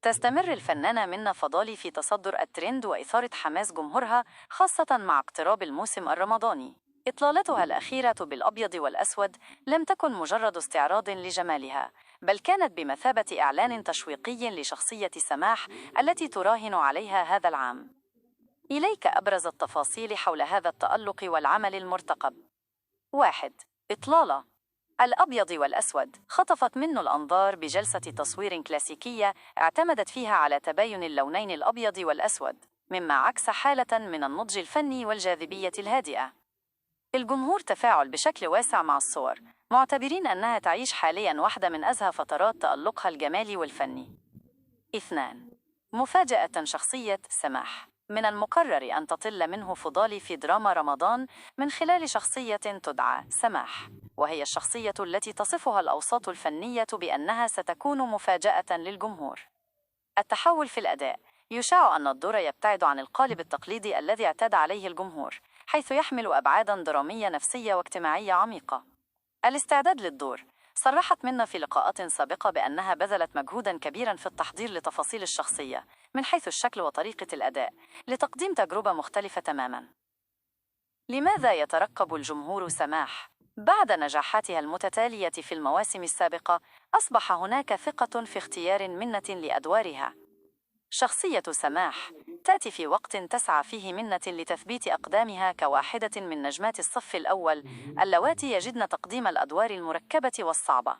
تستمر الفنانة منة فضالي في تصدر الترند وإثارة حماس جمهورها، خاصة مع اقتراب الموسم الرمضاني. إطلالتها الأخيرة بالأبيض والأسود لم تكن مجرد استعراض لجمالها، بل كانت بمثابة إعلان تشويقي لشخصية سماح التي تراهن عليها هذا العام. إليك أبرز التفاصيل حول هذا التألق والعمل المرتقب. 1. إطلالة الأبيض والأسود خطفت منه الأنظار بجلسة تصوير كلاسيكية اعتمدت فيها على تباين اللونين الأبيض والأسود، مما عكس حالة من النضج الفني والجاذبية الهادئة. الجمهور تفاعل بشكل واسع مع الصور، معتبرين أنها تعيش حالياً واحدة من أزهى فترات تألقها الجمالي والفني. 2. مفاجأة شخصية سماح. من المقرر أن تطل منه فضالي في دراما رمضان من خلال شخصية تدعى سماح، وهي الشخصية التي تصفها الأوساط الفنية بأنها ستكون مفاجأة للجمهور. التحول في الأداء. يشاع أن الدور يبتعد عن القالب التقليدي الذي اعتاد عليه الجمهور، حيث يحمل أبعاداً درامية نفسية واجتماعية عميقة. الاستعداد للدور. صرحت منة في لقاءات سابقة بأنها بذلت مجهوداً كبيراً في التحضير لتفاصيل الشخصية من حيث الشكل وطريقة الأداء لتقديم تجربة مختلفة تماماً. لماذا يترقب الجمهور سماح؟ بعد نجاحاتها المتتالية في المواسم السابقة، أصبح هناك ثقة في اختيار منة لأدوارها. شخصية سماح تأتي في وقت تسعى فيه منة لتثبيت أقدامها كواحدة من نجمات الصف الأول اللواتي يجدن تقديم الأدوار المركبة والصعبة.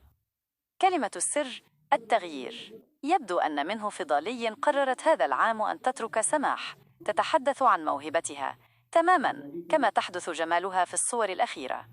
كلمة السر: التغيير. يبدو أن منه فضالي قررت هذا العام أن تترك سماح تتحدث عن موهبتها تماماً كما تحدث جمالها في الصور الأخيرة.